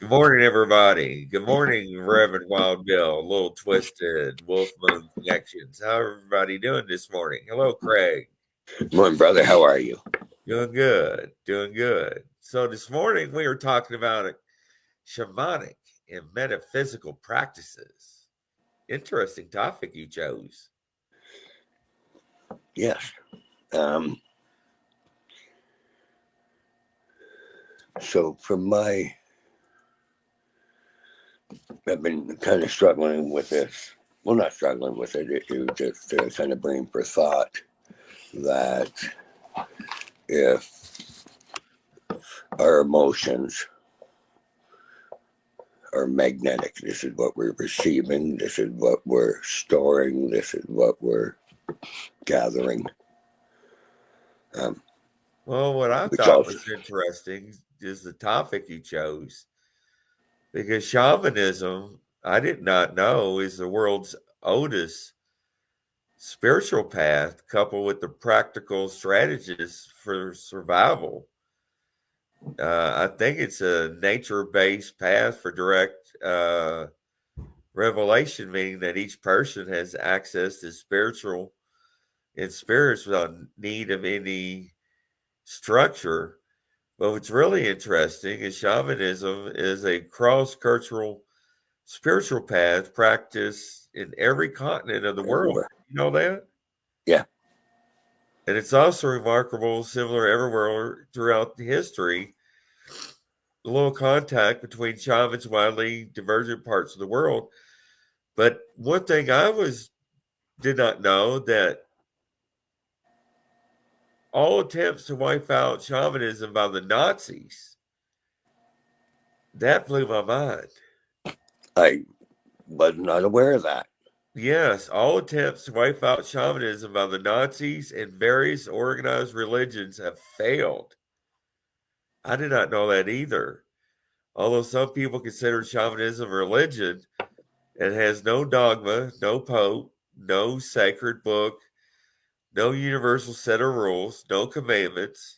Good morning, everybody. Good morning, Reverend Wild Bill, Little Twisted, Wolf Moon Connections. How everybody doing this morning? Hello, Craig. Morning, brother. How are you? Doing good, doing good. So this morning we were talking about shamanic and metaphysical practices. Interesting topic you chose. Yes. So I've been kind of struggling with this. Well, not struggling with it. It was just kind of brain for thought that if our emotions are magnetic, this is what we're receiving, this is what we're storing, this is what we're gathering. Well, what I Which thought also, was interesting is the topic you chose because shamanism, I did not know, is the world's oldest spiritual path coupled with the practical strategies for survival. I think it's a nature based path for direct revelation, meaning that each person has access to spiritual and spirits without need of any structure. But what's really interesting is shamanism is a cross cultural spiritual path practiced in every continent of the world. everywhere. You know that? Yeah. And it's also remarkable, similar everywhere throughout history, the little contact between shamans widely divergent parts of the world. But one thing did not know that all attempts to wipe out shamanism by the Nazis, that blew my mind. I was not aware of that. Yes, all attempts to wipe out shamanism by the Nazis and various organized religions have failed. I did not know that either. Although some people consider shamanism a religion, it has no dogma, no pope, no sacred book, no universal set of rules, no commandments.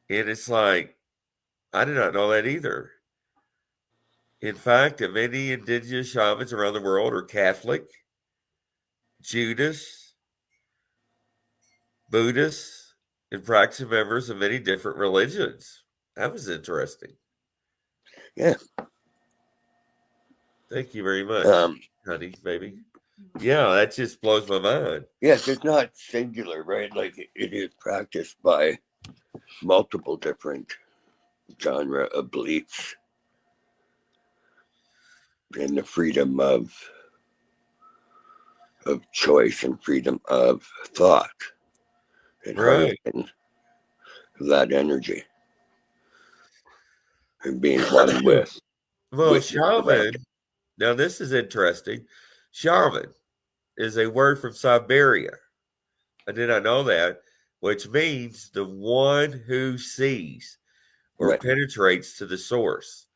And it's like, I did not know that either. In fact, many indigenous shamans around the world are Catholic, Judas, Buddhists, and practicing members of many different religions. That was interesting. Yeah. Thank you very much, Um, honey, baby. Yeah, that just blows my mind. yes, it's not singular, right? Like it is practiced by multiple different genre of beliefs and the freedom of choice and freedom of thought and Right. harnessing that energy and being one Well, with your shaman, collective. now this is interesting. Shaman is a word from Siberia. I did not know that, which means the one who sees or Right. penetrates to the source.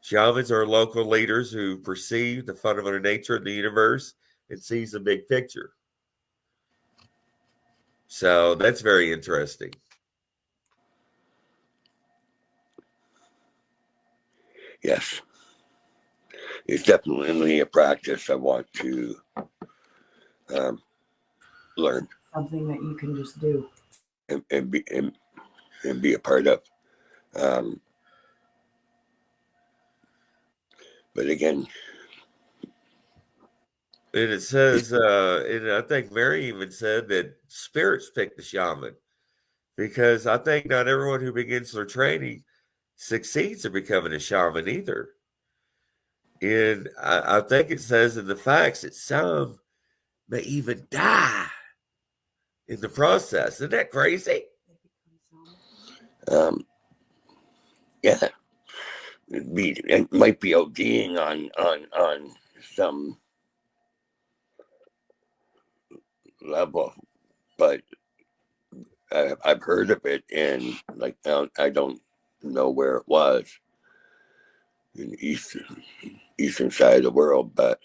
Shamans are local leaders who perceive the fundamental nature of the universe and sees the big picture. So that's very interesting. Yes. It's definitely a practice I want to um, learn Something that you can just do. and be a part of. Um, but again, And it says, and I think Mary even said that spirits pick the shaman because I think not everyone who begins their training succeeds in becoming a shaman either. And I think it says in the facts that some may even die in the process. Isn't that crazy? um, yeah, it might be ODing on some level, but I've heard of it in like I don't know where it was in the eastern side of the world, but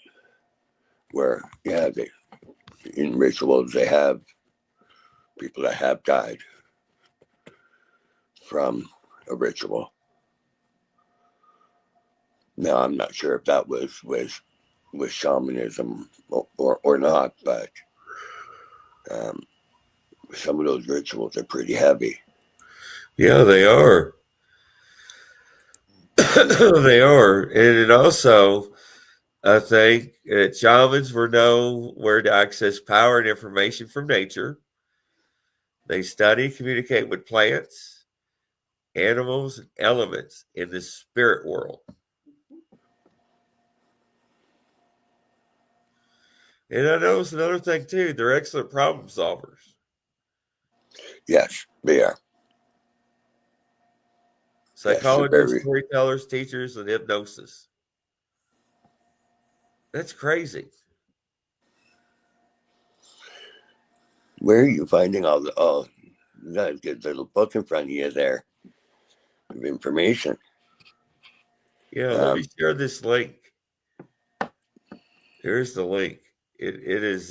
where they in rituals they have people that have died from a ritual. Now I'm not sure if that was shamanism or not, but some of those rituals are pretty heavy. Yeah, they are. They are. And it also, I think, shamans were know where to access power and information from nature. They study, communicate with plants, animals, and elements in the spirit world. And I know it's another thing too. They're excellent problem solvers. Yes, they are. Psychologists, storytellers, teachers, and hypnosis. That's crazy. Where are you finding all the? Oh, you got a good little book in front of you there of information. Yeah, let me share this link. Here's the link. It is.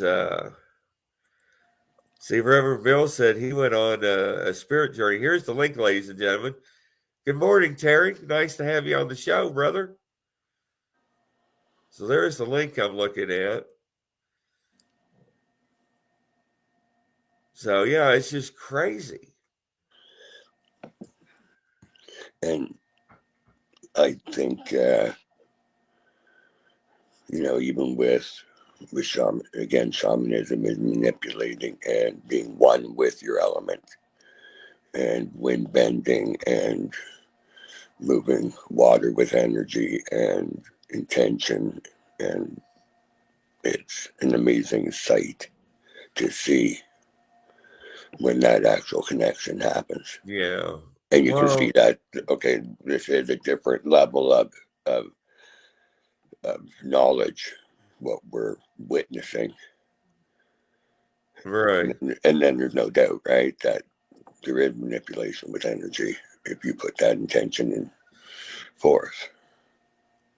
See, Reverend Bill said he went on a spirit journey. Here's the link, ladies and gentlemen. Good morning, Terry. Nice to have you on the show, brother. So there's the link I'm looking at. So, yeah, it's just crazy. And I think, even with shamanism is manipulating and being one with your element, and wind bending and moving water with energy and intention. And it's an amazing sight to see when that actual connection happens. Yeah. And you can see that, okay, this is a different level of knowledge, what we're witnessing. Right. And then there's no doubt, right, that there is manipulation with energy if you put that intention in forth.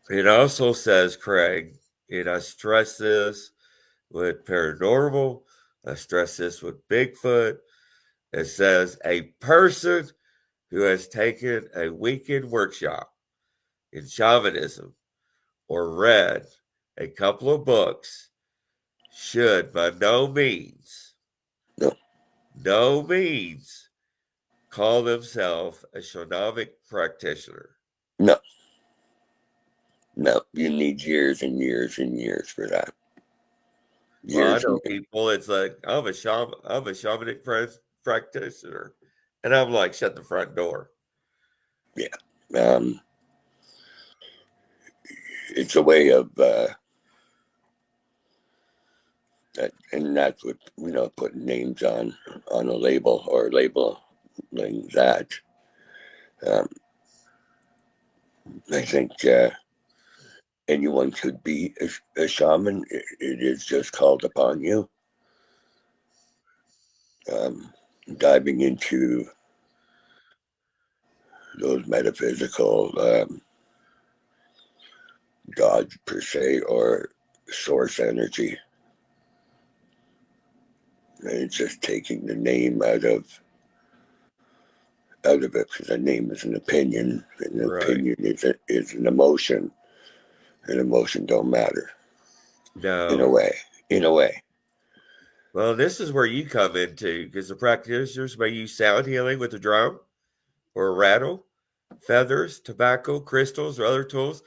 It also says, Craig, and I stress this with paranormal, I stress this with Bigfoot. It says a person who has taken a weekend workshop in shamanism or read a couple of books should by no means call themselves a shamanic practitioner. No, you need years and years and years for that. Well, I know people, it's like, I'm a shamanic practitioner. And I'm like, shut the front door. Yeah. It's a way of, and that's what, putting names on a label or labeling that. I think anyone could be a shaman. It is just called upon you. Diving into those metaphysical gods per se, or source energy. And it's just taking the name out of it, because a name is an opinion, and an opinion is an emotion. And emotion don't matter. No. In a way. Well, this is where you come into, because the practitioners may use sound healing with a drum or a rattle, feathers, tobacco, crystals, or other tools.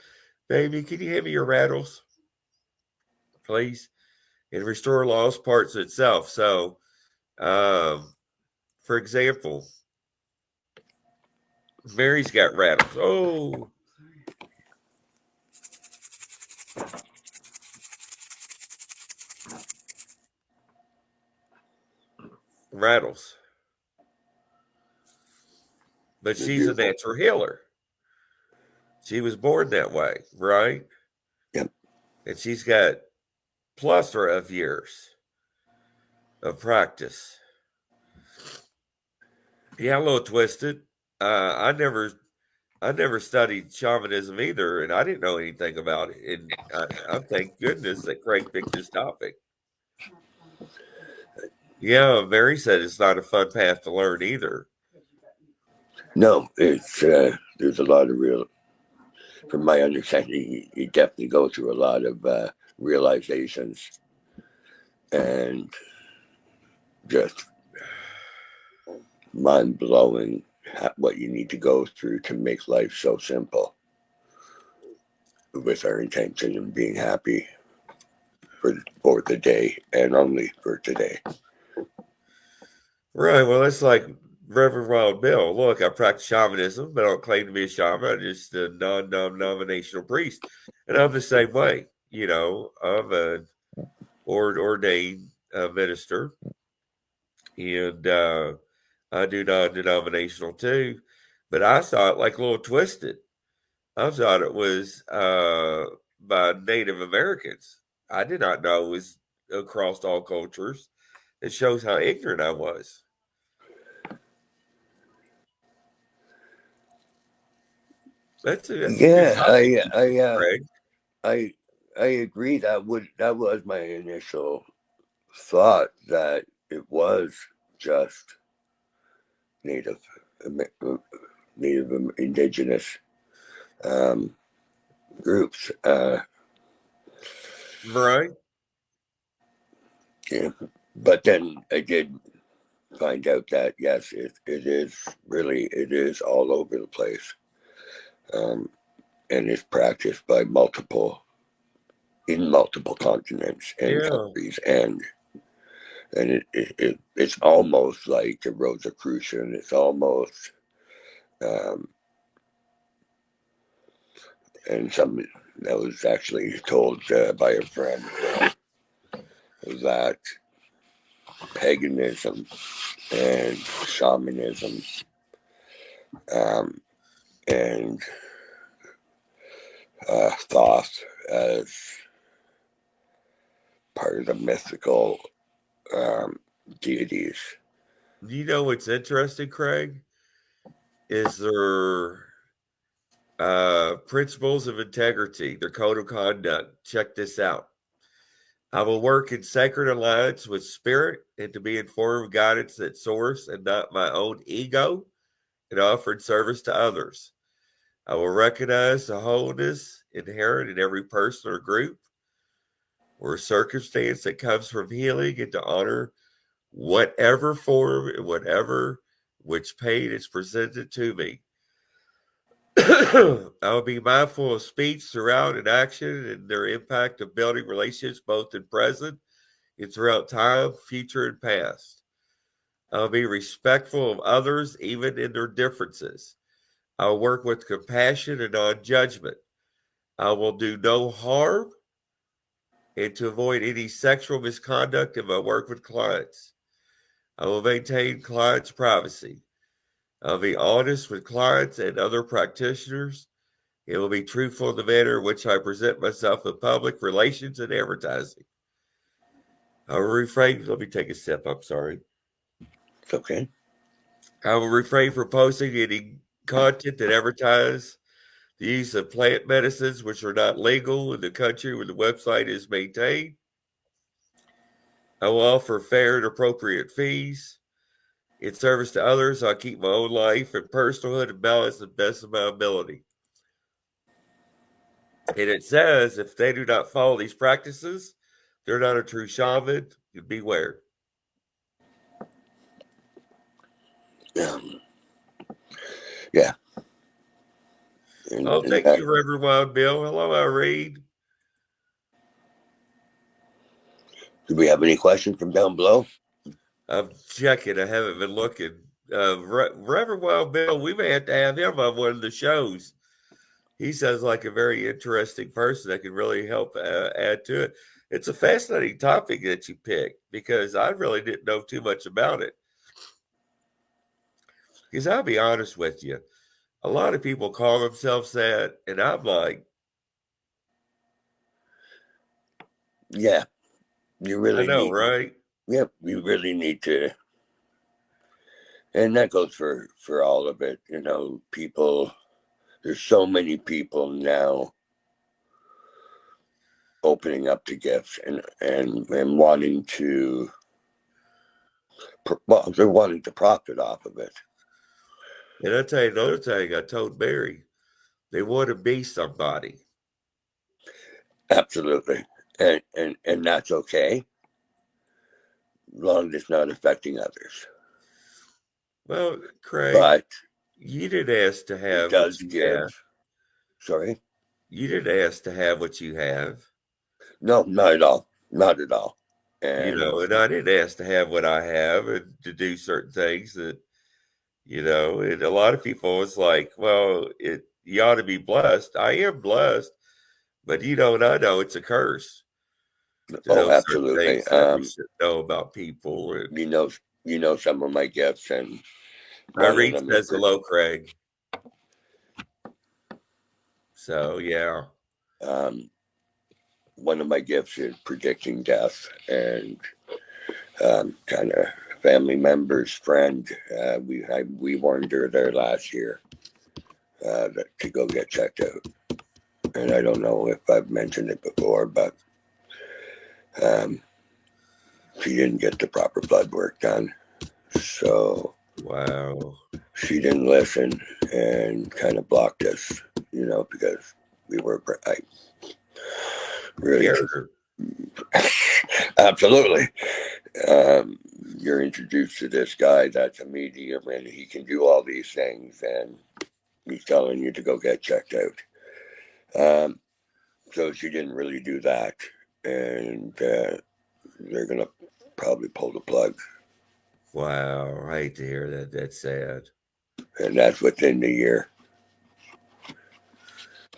Baby, can you hand me your rattles, please? And restore lost parts of itself. So, for example, Mary's got rattles. Oh. Rattles. But she's a natural healer. She was born that way, right? Yep. And she's got plethora of years of practice. Yeah, a little twisted. I never studied shamanism either, and I didn't know anything about it. And I thank goodness that Craig picked this topic. Yeah, Mary said it's not a fun path to learn either. No, it's there's a lot of real from my understanding, you definitely go through a lot of realizations and just mind-blowing what you need to go through to make life so simple with our intention of being happy for the day and only for today. Right. Well, it's like Reverend Wild Bill. Look, I practice shamanism, but I don't claim to be a shaman. I'm just a non-denominational priest. And I'm the same way. You know, I'm an ordained minister, and I do non-denominational too. But I saw it like a little twisted. I thought it was by Native Americans. I did not know it was across all cultures. It shows how ignorant I was. That's a good topic, Craig. I agree. That was my initial thought, that it was just Native indigenous groups. Right. Yeah, but then I did find out that yes, it is all over the place, and it's practiced by multiple continents and countries, and it's almost like a Rosicrucian. It's almost and something that was actually told by a friend that paganism and shamanism and thought as part of the mythical deities. You know what's interesting, Craig? Is their principles of integrity, their code of conduct. Check this out. I will work in sacred alliance with spirit and to be informed guidance at source and not my own ego, and offered service to others. I will recognize the wholeness inherent in every person or group or circumstance that comes from healing, and to honor whatever form and whatever which pain is presented to me. I will be mindful of speech, throughout, and action and their impact of building relationships both in present and throughout time, future, and past. I will be respectful of others, even in their differences. I will work with compassion and non judgment. I will do no harm and to avoid any sexual misconduct in my work with clients. I will maintain clients' privacy. I'll be honest with clients and other practitioners. It will be truthful in the manner in which I present myself in public relations and advertising. I will refrain. Let me take a sip. I'm sorry. It's okay. I will refrain from posting any content that advertises the use of plant medicines which are not legal in the country where the website is maintained. I will offer fair and appropriate fees. In service to others, I'll keep my own life and personalhood in balance to the best of my ability. And it says if they do not follow these practices, they're not a true shaman. Beware. Yeah. Thank you, Reverend Wild Bill. Hello, Irene. Do we have any questions from down below? I'm checking. I haven't been looking. Reverend Wild Bill, we may have to have him on one of the shows. He sounds like a very interesting person that can really help add to it. It's a fascinating topic that you picked because I really didn't know too much about it. Because I'll be honest with you, a lot of people call themselves that, and I'm like, yeah, you really I know, need, right? Yep, you really need to, and that goes for all of it. You know, people. There's so many people now opening up to gifts and wanting to. Well, they're wanting to profit off of it. And I'll tell you another thing I told Barry. They want to be somebody. Absolutely. And that's okay, long as it's not affecting others. Well, Craig, But you didn't ask to it have what does you give, have. sorry? You didn't ask to have what you have. No, not at all. Not at all. You And know, and I didn't ask to have what I have and to do certain things that, you know, and a lot of people it's like, well, you ought to be blessed. I am blessed, but you know, and I know it's a curse to oh, know certain absolutely. things that we should know about people. And You know some of my gifts, and one of Irene them is says hello, Craig. So yeah. um, one of my gifts is predicting death, and kind of family member's friend. We warned her there last year to go get checked out, and I don't know if I've mentioned it before, but um, she didn't get the proper blood work done, so Wow. she didn't listen and kind of blocked us, because we were really Scared her. absolutely. Um, you're introduced to this guy that's a medium and he can do all these things, and he's telling you to go get checked out. So she didn't really do that, and they're gonna probably pull the plug, Wow. I hate to hear that. That's sad. and that's within the year.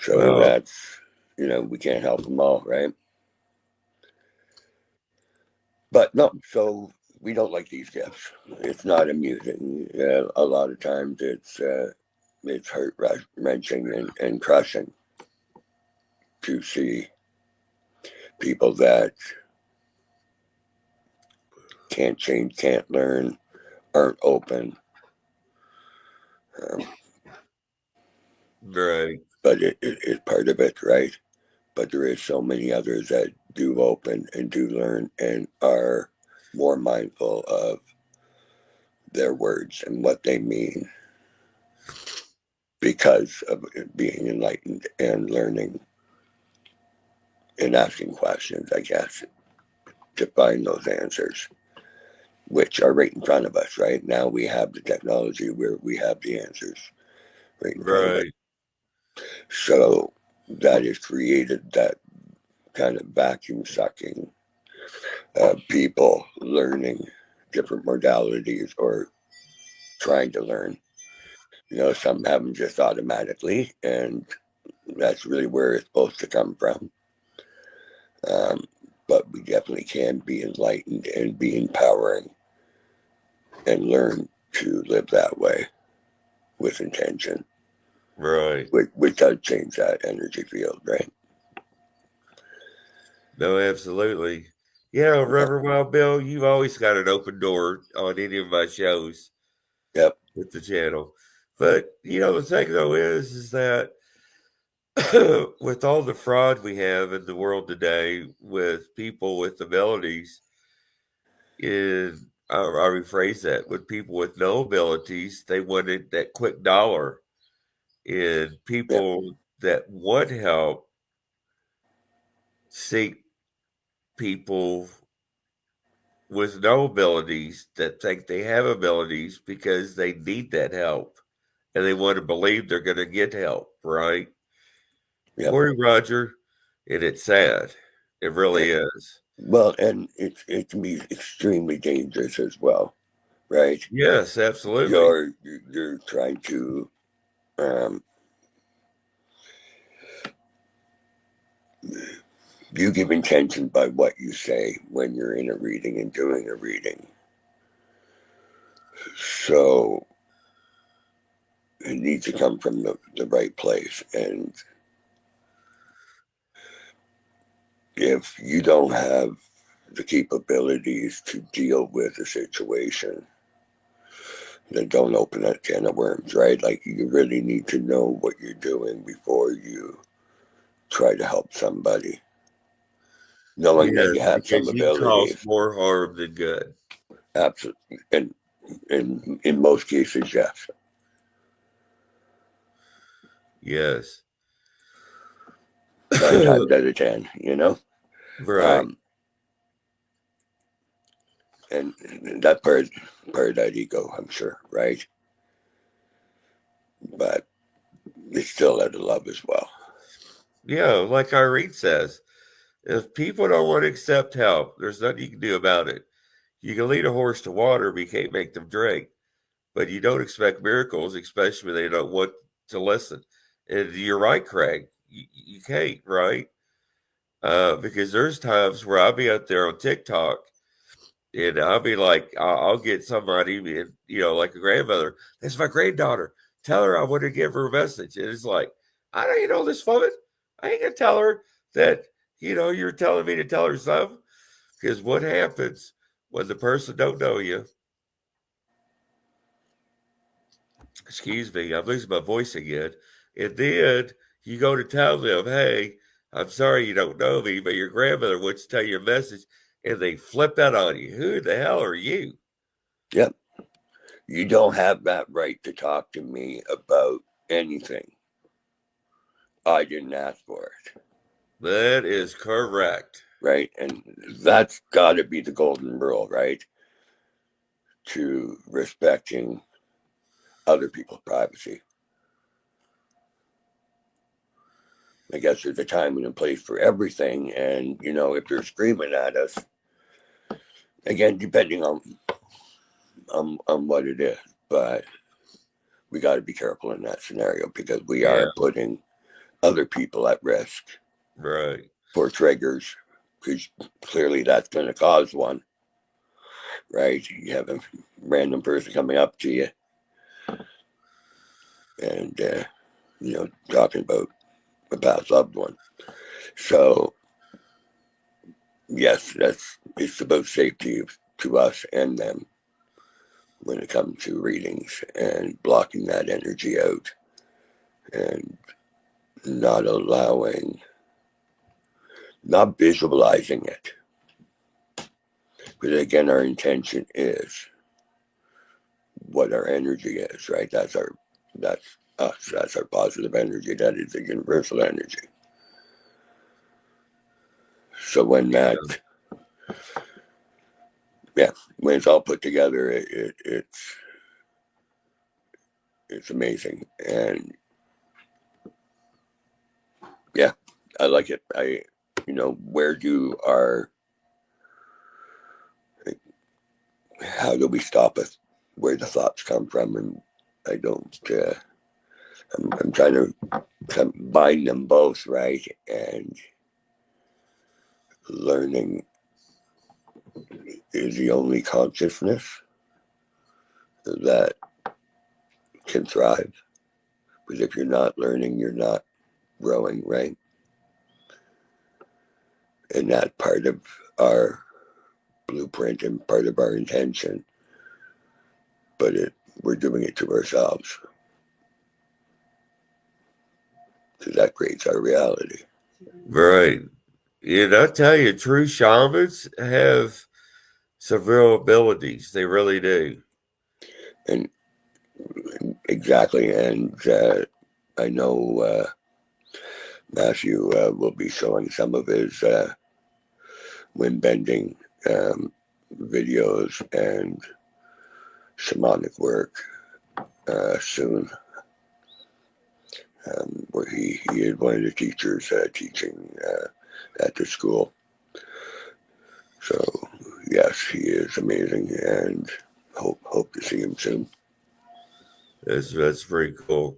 So Well, that's we can't help them all, right? But no, so we don't like these gifts. It's not amusing. A lot of times it's heart wrenching and crushing to see people that can't change, can't learn, aren't open. Um, right. but it's part of it, right? But there is so many others that do open and do learn and are more mindful of their words and what they mean because of being enlightened and learning and asking questions, I guess, to find those answers, which are right in front of us. Right now, we have the technology where we have the answers right in front of us. Right. So that has created that kind of vacuum sucking people learning different modalities or trying to learn. Some have them just automatically, and that's really where it's supposed to come from. Um, but we definitely can be enlightened and be empowering and learn to live that way with intention, Right. which does change that energy field, right? No, absolutely. Yeah, Reverend Wild Bill, you've always got an open door on any of my shows Yep. with the channel. But the thing though is that with all the fraud we have in the world today with people with abilities, is I rephrase that, with people with no abilities, they wanted that quick dollar. And Yep. people that want help seek people with no abilities that think they have abilities because they need that help and they want to believe they're going to get help, right? Yep. Corey Roger, and it's sad. It really Yep. is. Well, and it can be extremely dangerous as well, right? Yes, absolutely. You're trying to um, you give intention by what you say when you're in a reading and doing a reading. So it needs to come from the right place. And if you don't have the capabilities to deal with a situation, then don't open that can of worms, right? Like you really need to know what you're doing before you try to help somebody, knowing that Yes, you have some because you cause abilities. more harm than good. Absolutely. And in most cases, yes. Yes. 9 times out of 10, Right. And that part of that ego, I'm sure, right? But it's still out of love as well. Yeah, like Irene says, if people don't want to accept help, there's nothing you can do about it. You can lead a horse to water, but you can't make them drink. But you don't expect miracles, especially when they don't want to listen. And you're right, Craig. You can't, right? Because there's times where I'll be out there on TikTok and I'll be like, I'll get somebody, like a grandmother. That's my granddaughter. Tell her I want to give her a message. And it's like, I don't even know this woman. I ain't gonna tell her that, you're telling me to tell her something. Because what happens when the person don't know you? Excuse me, I'm losing my voice again. And then you go to tell them, hey, I'm sorry you don't know me, but your grandmother wants to tell you a message, and they flip out on you. Who the hell are you? Yep. You don't have that right to talk to me about anything. I didn't ask for it. That is correct. Right? And that's got to be the golden rule, right? To respecting other people's privacy. I guess there's a time and a place for everything. And, if they're screaming at us, again, depending on what it is, but we got to be careful in that scenario because we are putting other people at risk. Right. For triggers, because clearly that's going to cause one, right? You have a random person coming up to you and, talking about a past loved one. So, yes, it's about safety to us and them when it comes to readings and blocking that energy out and not visualizing it. Because again, our intention is what our energy is, right? That's us. That's our positive energy. That is the universal energy. So when when it's all put together, it's amazing. And yeah, I like it. How do we stop it? Where the thoughts come from? And I don't, I'm trying to combine them both, right? And learning is the only consciousness that can thrive. Because if you're not learning, you're not growing, right? And that's part of our blueprint and part of our intention. But we're doing it to ourselves. Because that creates our reality. Right. And I tell you, true shamans have some real abilities. They really do. And exactly. And I know Matthew will be showing some of his wind bending videos and shamanic work soon. Where he is one of the teachers teaching at the school. So yes, he is amazing, and hope to see him soon. That's pretty cool.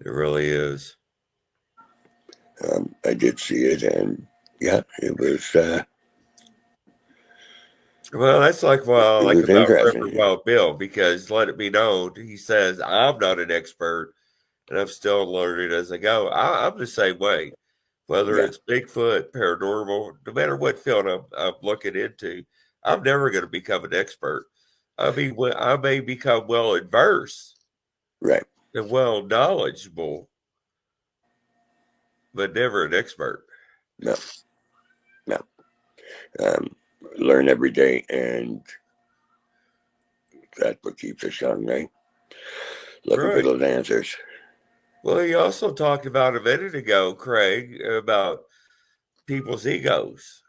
It really is. I did see it, and yeah, it was. Well, that's like what I It like was about interesting. Reverend Wild Bill, because let it be known, he says, I'm not an expert and I'm still learning as I go. I'm the same way, whether Yeah, it's Bigfoot, paranormal, no matter what field I'm looking into, I'm never going to become an expert. I mean, I may become well adversed right. and well knowledgeable, but never an expert. No, no. Learn every day, and that's what keeps us young, right? Looking for Right. those answers. Well, you also talked about a minute ago, Craig, about people's egos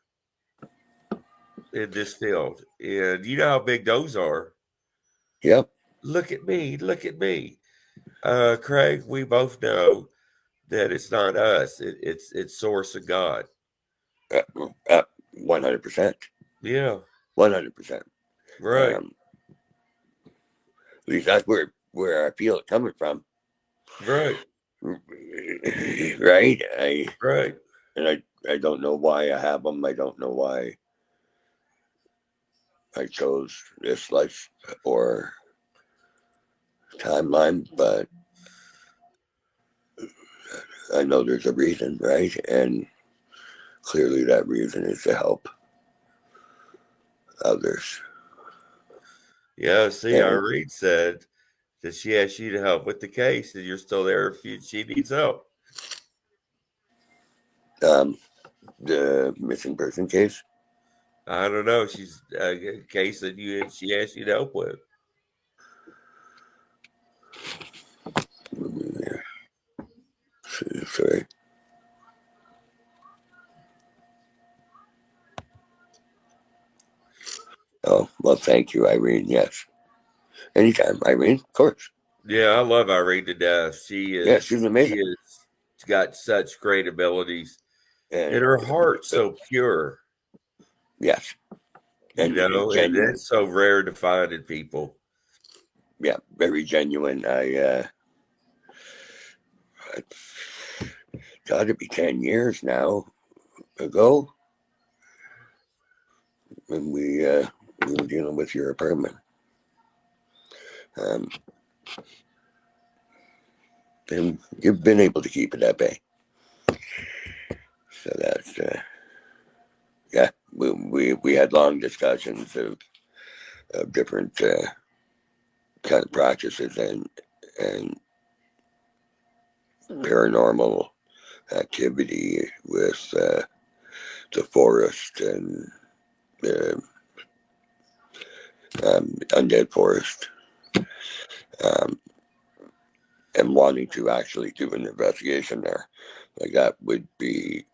in this field. And you know how big those are. Yep. Look at me. Look at me. Craig, we both know that it's not us. It's source of God. 100%. Yeah. 100%. Right. At least that's where I feel it coming from. Right. Right? Right. I don't know why I have them. I don't know why I chose this life or timeline, but I know there's a reason, right? And clearly that reason is to help others. Yeah. See, And Irene said that she asked you to help with the case, and you're still there if she needs help. the missing person case, I don't know. She's a case that she asked you to help with. sorry. Oh, well, thank you, Irene. Yes. Anytime, Irene, of course. Yeah, I love Irene to death. She Yeah, is. she's She amazing. is got such great abilities, And and her heart's so pure. yes. You And know, and genuine. that's so rare to find in people. Yeah, very genuine. Got to be 10 years now ago when we were dealing with your apartment. And you've been able to keep it at bay. So that's yeah. We had long discussions of different kind of practices and paranormal activity with the forest and the undead forest, and wanting to actually do an investigation there. Like that would be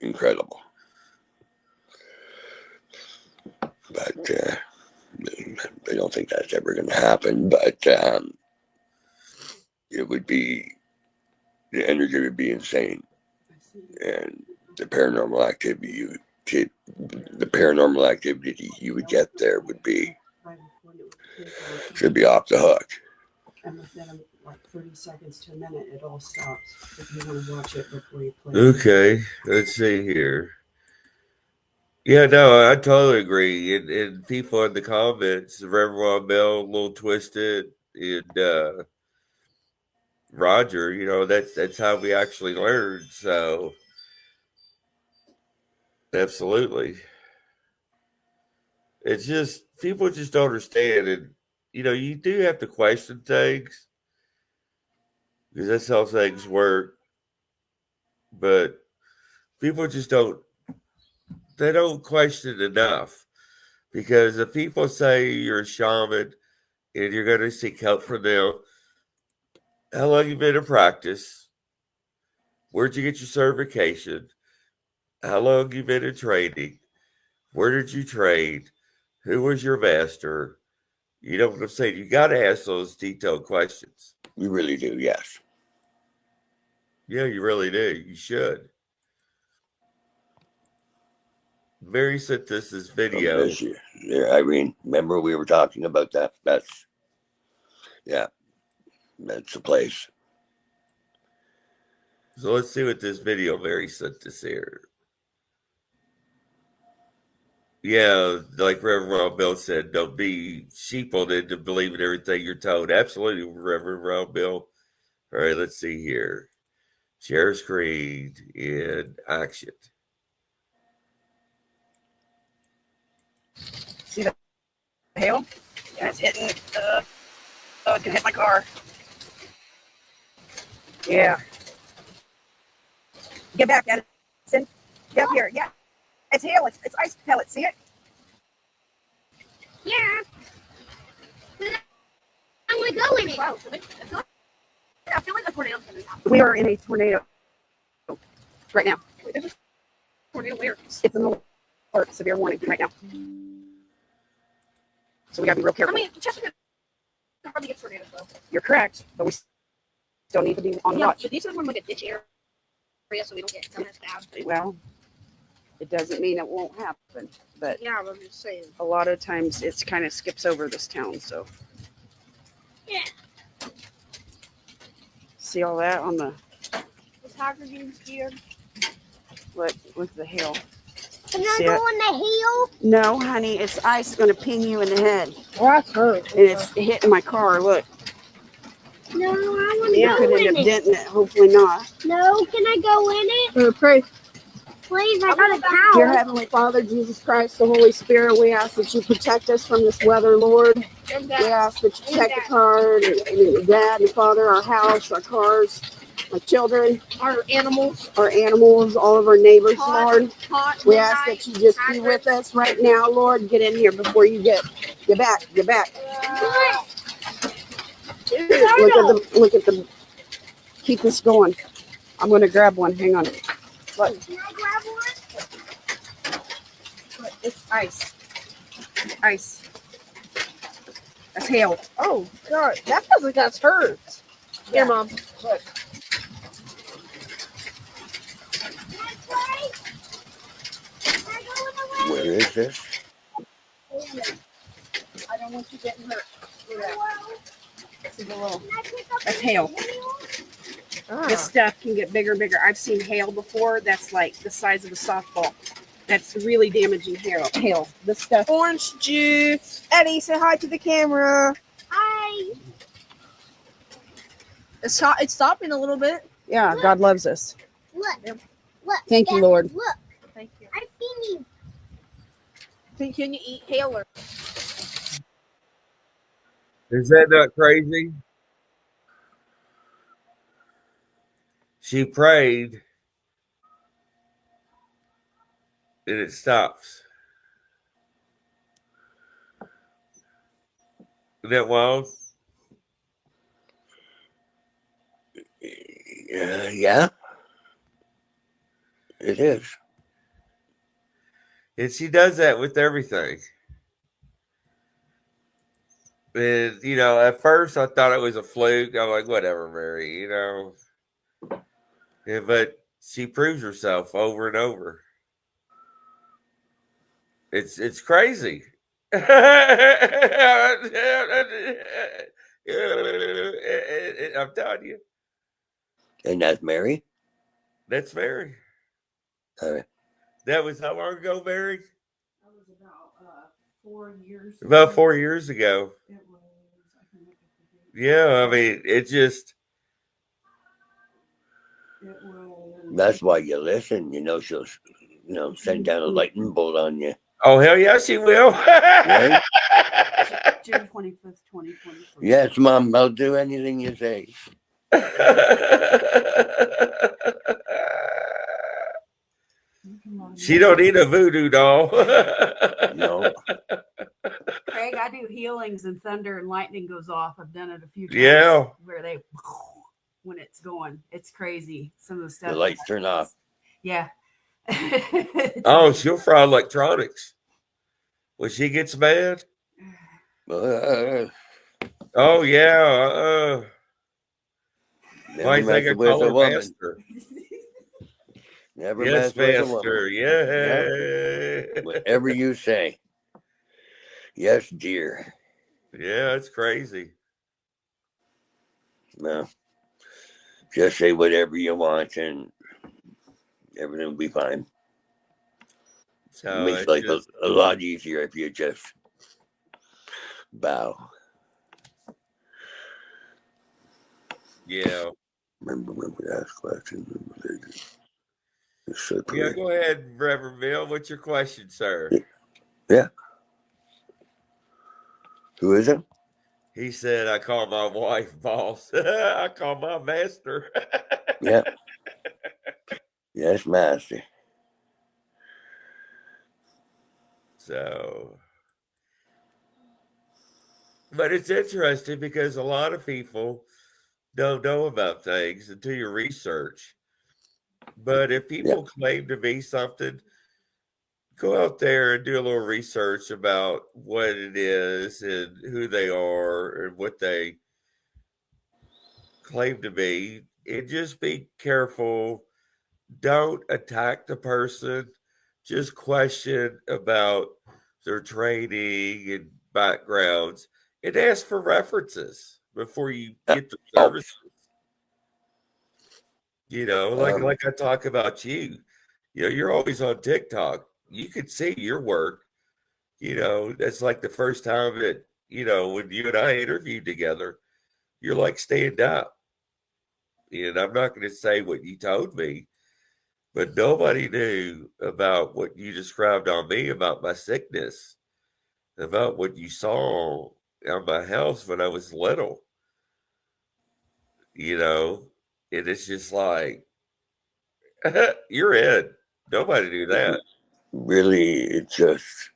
incredible. But I don't think that's ever going to happen. But it would be, the energy would be insane, and the paranormal activity you would get there would be should be off the hook. And within like 30 seconds to a minute, it all stops. If you want to watch it before you play. Okay, let's see here. Yeah, no, I totally agree. And people in the comments, Reverend Ron Bell, a little twisted, and Roger, you know, that's how we actually learn. So, absolutely, it's just people just don't understand, and you know, you do have to question things because that's how things work. But people just don't. They don't question enough because if people say you're a shaman and you're going to seek help from them, how long you been in practice? Where'd you get your certification? How long you been in training? Where did you train? Who was your master? You know what I'm saying? You got to ask those detailed questions. You really do, yes. Yeah, you really do. You should. Mary sent this video. Yeah, Irene, remember we were talking about that? That's the place. So let's see what this video Mary sent us here. Yeah, like Reverend Ron Bell said, don't be sheepled into believing everything you're told. Absolutely, Reverend Ron Bell. All right, let's see here. Share screen in action. See the hail? Yeah, it's hitting. Oh, it's gonna hit my car. Yeah. Get back, Edison. Get up here. Yeah. It's hail. It's ice pellets. See it? Yeah. I want to go in it. Wow. I feel like tornado coming out. We are in a tornado right now. There's a tornado where? It's in the alert, severe warning right now. So we gotta be real I careful. mean, Chesapeake can hardly get tornadoes though. You're correct, but we still need to be on Yeah, watch. but these are more like a ditch area, so we don't get some as bad. Well, it doesn't mean it won't happen, but Yeah, I'm just saying. a lot of times it's kind of skips over this town. So Yeah. see all that on the The tiger getting scared. look with the hail. Can I See go it? on the hill? No, honey, it's ice going to ping you in the head, Well, that's hurt. and it's hitting my car. Look, No, I want yeah, could end up denting it. Hopefully not. No, can I go in it? Pray. Please, I got a towel. Dear Heavenly Father, Jesus Christ, the Holy Spirit, we ask that you protect us from this weather, Lord. And We ask that you protect the car, and Dad and Father, our house, our cars, our children, our animals. our animals, all of our neighbors, Lord. Hot. We ask that you just be with us right now, Lord. Get in here before you get back. Look at the. Keep this going. I'm going to grab one. Hang on. Look. Can I grab one? Look, it's ice. Ice. That's hail. Oh, God. That feels like that's hurt. Yeah. Here, Mom. Look. Where is this? I don't want you getting hurt. Look at that. See the little. That's hail. This stuff can get bigger and bigger. I've seen hail before. That's like the size of a softball. That's really damaging hail. This stuff. Orange juice. Eddie, say hi to the camera. Hi. It's stopping a little bit. Yeah, God loves us. Look. Thank you, Lord. Look. Thank you. I've seen you. Can you eat hail or? Is that not crazy? She prayed and it stops. Isn't that wild? Yeah, it is. And she does that with everything. And, you know, at first I thought it was a fluke. I'm like, whatever, Mary, you know. Yeah, but she proves herself over and over. It's crazy. I'm telling you. And that's Mary? That's Mary. All right. That was how long ago, Mary? That was about 4 years. About 4 years ago. It was. I can look at the date. Yeah, I mean, it just. It was. That's why you listen. You know, she'll, send down a lightning bolt on you. Oh, hell yeah, she will. Right? June 25th, 2023. Yes, Mom, I'll do anything you say. She don't need a voodoo doll. No. Craig, I do healings and thunder and lightning goes off. I've done it a few times. Yeah. Where they, when it's going, it's crazy. Some of the stuff. The lights turn off. Yeah. Oh, she'll fry electronics. When she gets mad. Never Oh, yeah. Why you think I mess with call a her woman. master? Never Yes, mess with a master. woman. Yeah. Whatever you say. Yes, dear. Yeah, it's crazy. No. Just say whatever you want and everything will be fine. So It makes it's life just- a lot easier if you just bow. yeah. Remember to ask questions. Yeah, go ahead, Reverend Bill. What's your question, sir? Yeah. Who is it? He said, I call my wife boss. I call my master. Yeah. Yes, master. So, but it's interesting because a lot of people don't know about things until you research. But if Yeah. people claim to be something, go out there and do a little research about what it is and who they are and what they claim to be. And just be careful. Don't attack the person. Just question about their training and backgrounds and ask for references before you get the Oh, services. You know, um, like I talk about you. You know, you're always on TikTok. You could see your work. You know, that's like the first time that, you know, when you and I interviewed together, you're like stand up. And I'm not going to say what you told me, but nobody knew about what you described on me about my sickness, about what you saw on my house when I was little, you know, and it's just like, you're in. Nobody knew that. really, it just,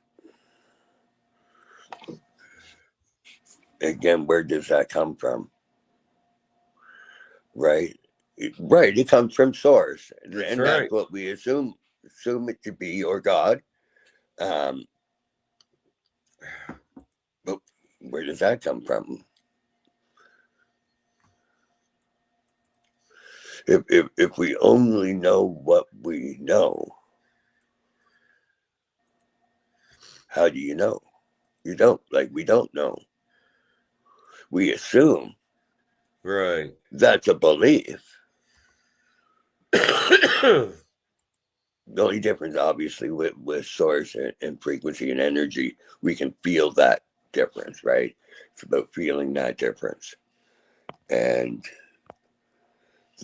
again, where does that come from? Right? Right. It comes from source. That's And that's right. what we assume it to be, or God. Um, but where does that come from? If we only know what we know, how do you know? You don't. Like, we don't know. We assume Right. that's a belief. The only difference, obviously, with source and frequency and energy, we can feel that difference, right? It's about feeling that difference. And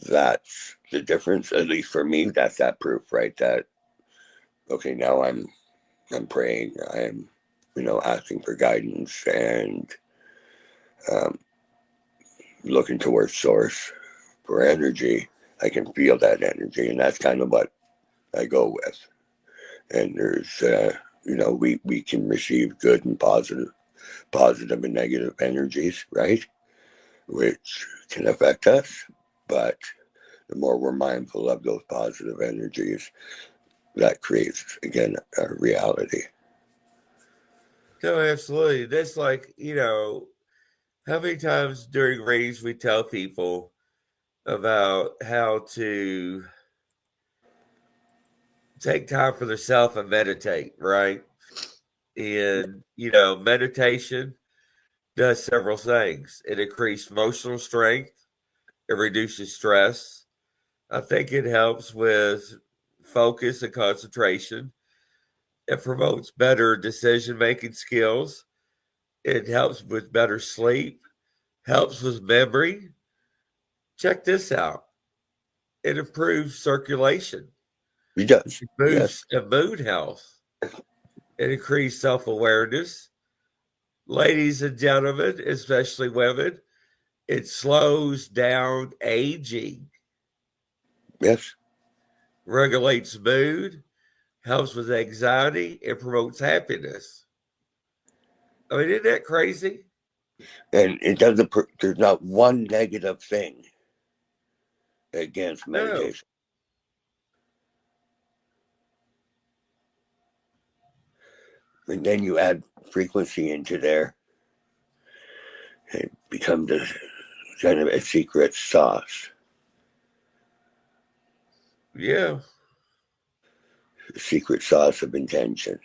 that's the difference, at least for me. That's that proof, right? That, okay, now I'm praying, I'm, asking for guidance and um, looking towards source for energy. I can feel that energy, and that's kind of what I go with. And there's, we can receive good and positive and negative energies, right? Which can affect us, but the more we're mindful of those positive energies, that creates, again, a reality. No, absolutely. That's like, you know, how many times during readings we tell people about how to take time for themselves and meditate, right? And, you know, meditation does several things. It increases emotional strength, it reduces stress. I think it helps with focus and concentration. It promotes better decision making skills. It helps with better sleep, helps with memory. Check this out. It improves circulation. It does, It yes. boosts immune health. It increases self awareness. Ladies and gentlemen, especially women, it slows down aging, Yes. regulates mood, helps with anxiety, and promotes happiness. I mean, isn't that crazy? And it doesn't, there's not one negative thing against No. meditation. And then you add frequency into there, it becomes a kind of a secret sauce. Yeah. A secret sauce of intention.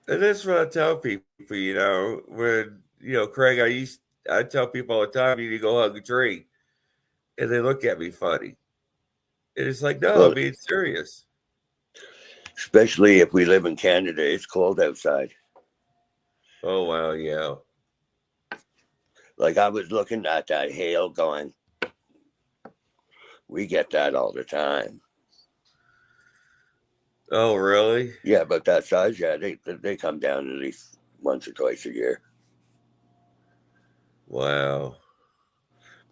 And that's what I tell people, you know, when, you know, Craig, I tell people all the time, you need to go hug a tree. And they look at me funny. And it's like, no, I'm Well, being serious. especially if we live in Canada, it's cold outside. Oh, wow. Yeah. Like, I was looking at that hail going, we get that all the time. Oh, really? Yeah, but that size, yeah, they come down at least once or twice a year. Wow.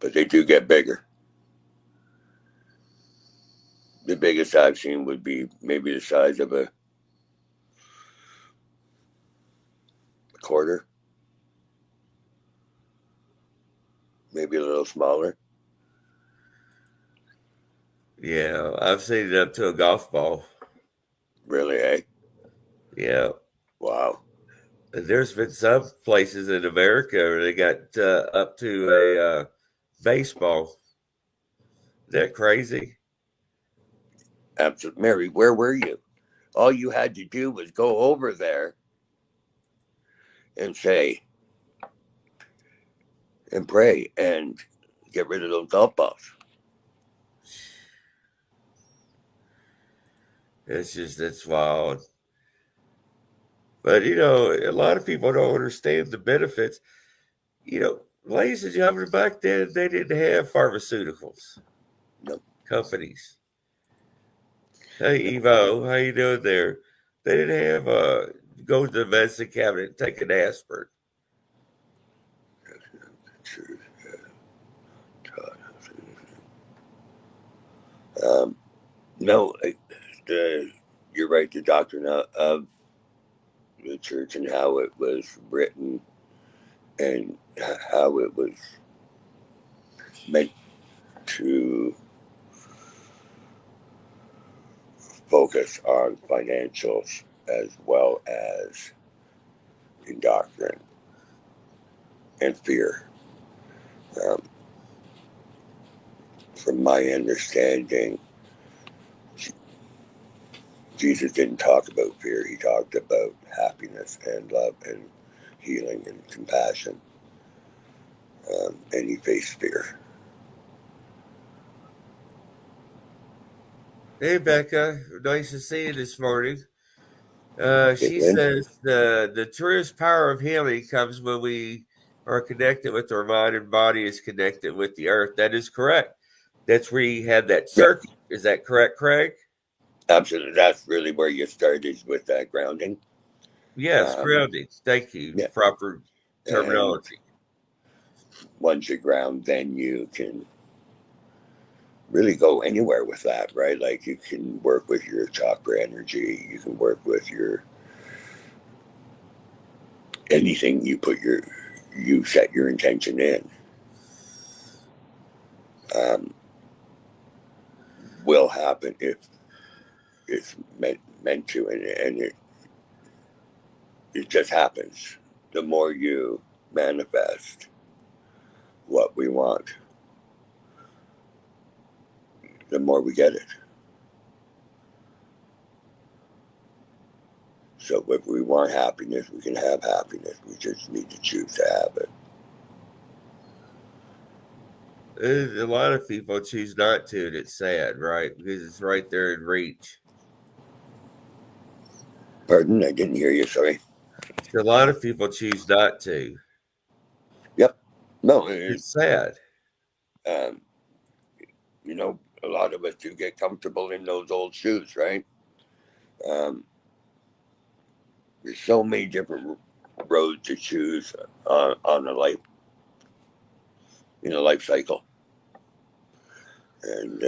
But they do get bigger. The biggest I've seen would be maybe the size of a quarter. maybe a little smaller. Yeah, I've seen it up to a golf ball. Really, eh? Yeah. Wow. And there's been some places in America where they got up to a baseball. Isn't that crazy? Absolutely. Mary, where were you? All you had to do was go over there and say and pray and get rid of those golf balls. It's wild. But, a lot of people don't understand the benefits. Ladies and gentlemen, back then, they didn't have pharmaceuticals. No. Companies. Hey, Evo, how you doing there? They didn't have go to the medicine cabinet and take an aspirin. No, you're right. The doctrine of the church and how it was written and how it was meant to focus on financials as well as in doctrine and fear. Um, from my understanding, Jesus didn't talk about fear. He talked about happiness and love and healing and compassion. And he faced fear. Hey, Becca, nice to see you this morning. She Amen. says the truest power of healing comes when we are connected with our mind and body is connected with the earth. That is correct. That's where you have that Yeah, circuit. Is that correct, Craig? absolutely. That's really where you started with that grounding. Yes, Um, grounding. Thank you. yeah. Proper And terminology. once you ground, then you can really go anywhere with that, right? Like you can work with your chakra energy. You can work with your anything you set your intention in. Um, will happen if it's meant to, and it just happens. The more you manifest what we want, the more we get it. So if we want happiness, we can have happiness. We just need to choose to have it. A lot of people choose not to, and it's sad, right? Because it's right there in reach. Pardon, I didn't hear you. Sorry. A lot of people choose not to. Yep. No, It's sad. um, a lot of us do get comfortable in those old shoes, right? Um, there's so many different roads to choose on a life cycle, and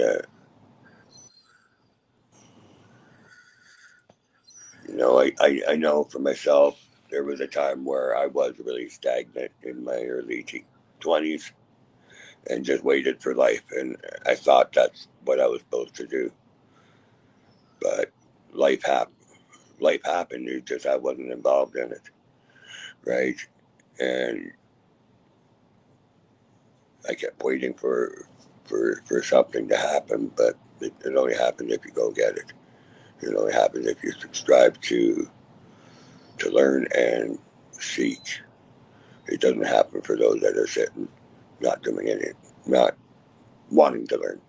I know for myself, there was a time where I was really stagnant in my early 20s and just waited for life, and I thought that's what I was supposed to do, but life happened. Life happened. It just I wasn't involved in it, right? And I kept waiting for something to happen, but it only happened if you go get it. It only happens if you strive to learn and seek. It doesn't happen for those that are sitting, not doing anything, not wanting to learn.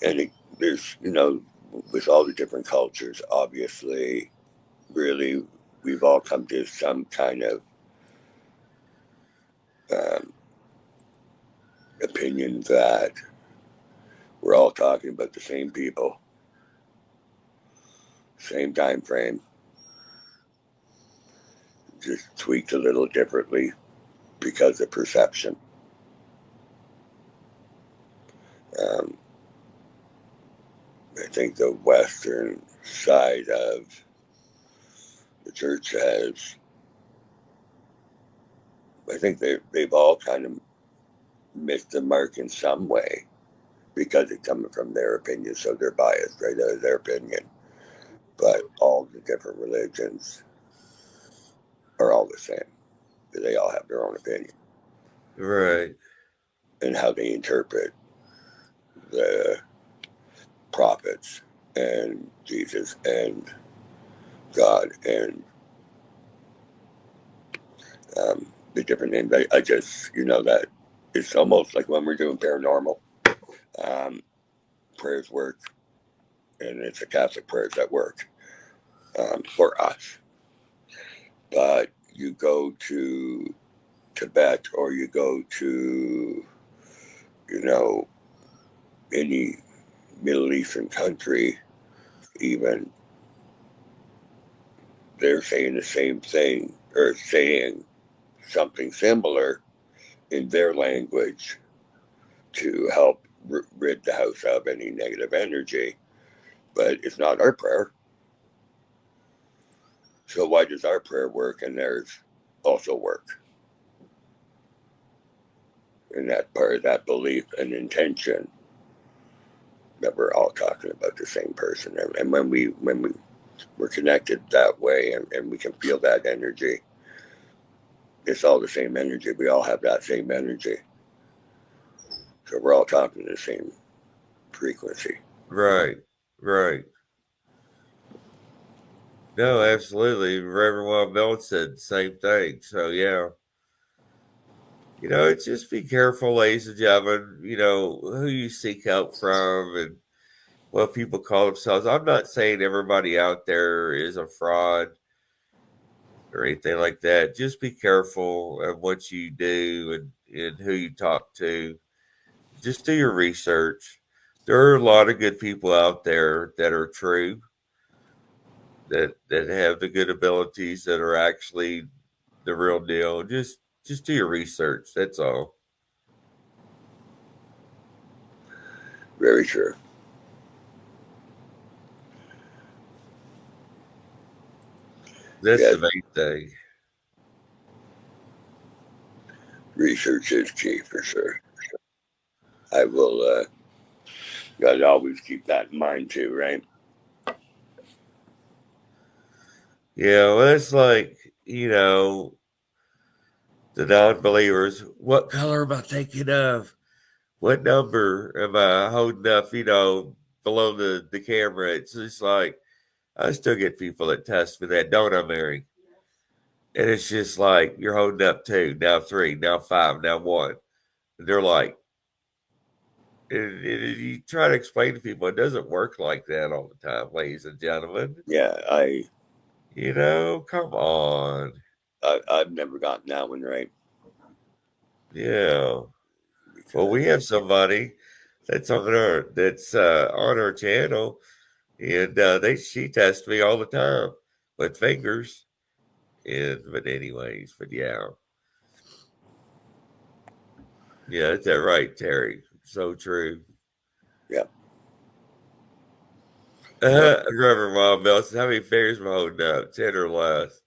And there's, with all the different cultures, obviously, really, we've all come to some kind of um, opinion that we're all talking about the same people, same time frame, just tweaked a little differently because of perception. Um, I think the Western side of the church has I think they've all kind of missed the mark in some way because it's coming from their opinion, so they're biased, right? Their opinion. But all the different religions are all the same. They all have their own opinion Right. and how they interpret the prophets and Jesus and God and the different names. I just, that it's almost like when we're doing paranormal, prayers work, and it's the Catholic prayers that work for us. But you go to Tibet or you go to, any Middle Eastern country, even, they're saying the same thing or saying something similar in their language to help rid the house of any negative energy. But it's not our prayer. So why does our prayer work and theirs also work? And that part of that belief and intention that we're all talking about the same person. And when we're connected that way and we can feel that energy, it's all the same energy. We all have that same energy. So we're all talking the same frequency. Right. Right. No, absolutely. Reverend Wild Bell said the same thing. So yeah. It's just be careful, ladies and gentlemen, who you seek help from and what people call themselves. I'm not saying everybody out there is a fraud or anything like that. Just be careful of what you do and who you talk to. Just do your research. There are a lot of good people out there that are true, that have the good abilities, that are actually the real deal. Just do your research. That's all. Very true. That's Yeah. the main thing. Research is key for sure. I will gotta always keep that in mind too, right? Yeah, well, it's like, the non-believers. What color am I thinking of? What number am I holding up, below the camera? It's just like, I still get people that test me that, don't I, Mary? And it's just like, you're holding up 2, now 3, now 5, now 1. And they're like, you try to explain to people, it doesn't work like that all the time, ladies and gentlemen. Yeah, Come on. I've never gotten that one right. Yeah. Well, we have somebody that's on our channel, and she tests me all the time with fingers. But anyways, but yeah. Yeah, is that right, Terry? So true. Yeah. Reverend Wild Bell says, how many fingers am I holding up? 10 or less.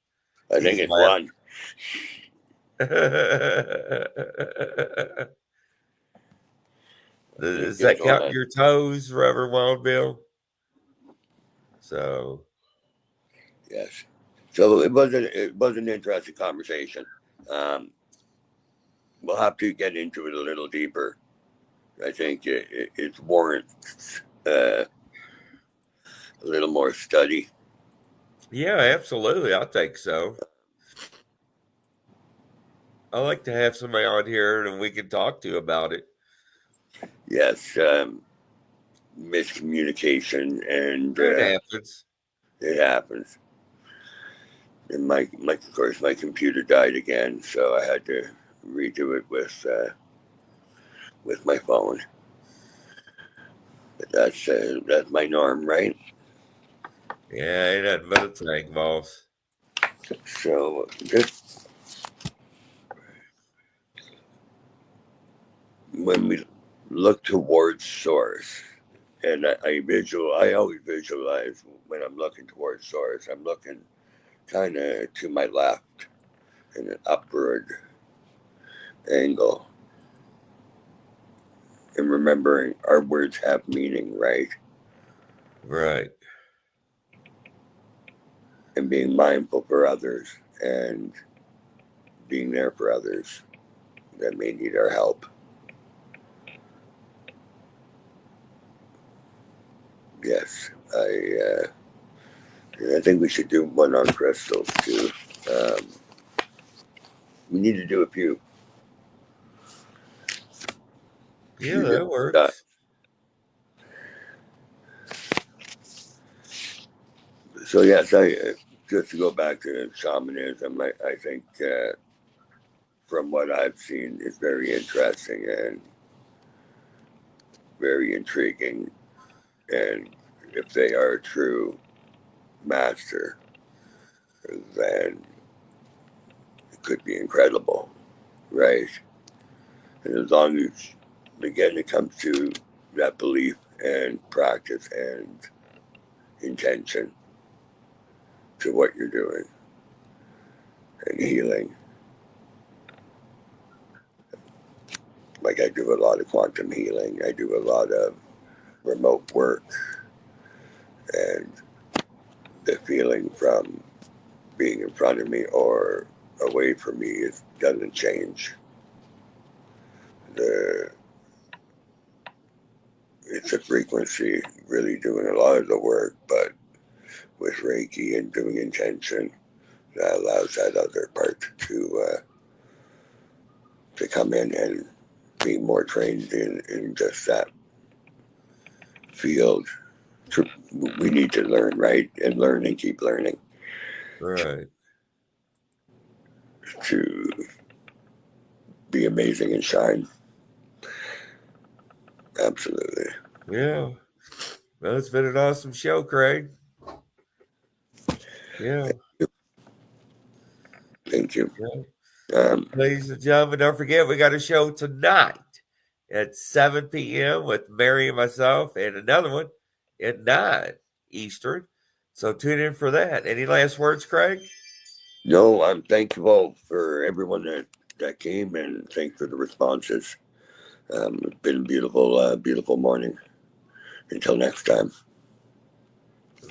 I think it's one. Does that count your toes, Reverend Wild Bill? So yes. So it was an interesting conversation. We'll have to get into it a little deeper. I think it warrants a little more study. yeah, absolutely. I think so. I like to have somebody on here and we can talk to about it. Yes, miscommunication and It happens. It happens. And of course, my computer died again, so I had to redo it with my phone. But that's my norm, right? Yeah, ain't nothing but a tank, boss. So just when we look towards source, and I always visualize when I'm looking towards source, I'm looking kind of to my left in an upward angle. And remembering our words have meaning, right? Right. And being mindful for others and being there for others that may need our help. Yes, I think we should do one on crystals too. We need to do a few. Yeah, that works. So yes, just to go back to shamanism, I think from what I've seen is very interesting and very intriguing. And if they are a true master, then it could be incredible, right? And as long as, again, it comes to that belief and practice and intention to what you're doing and healing. Like I do a lot of quantum healing. I do a lot of remote work, and the feeling from being in front of me or away from me doesn't change. It's a frequency, really doing a lot of the work, but with Reiki and doing intention, that allows that other part to come in and be more trained in just that field. We need to learn, right? And learn and keep learning. Right. To be amazing and shine. Absolutely. Yeah. Well, it's been an awesome show, Craig. Yeah. Thank you. Yeah. Ladies and gentlemen, don't forget we got a show tonight at 7 p.m. with Mary and myself, and another one at 9 Eastern. So tune in for that. Any last words, Craig? No, I'm thankful for everyone that came, and thanks for the responses. It's been a beautiful morning. Until next time.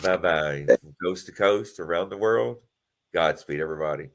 Bye-bye. From coast to coast, around the world. Godspeed, everybody.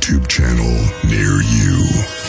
YouTube channel near you.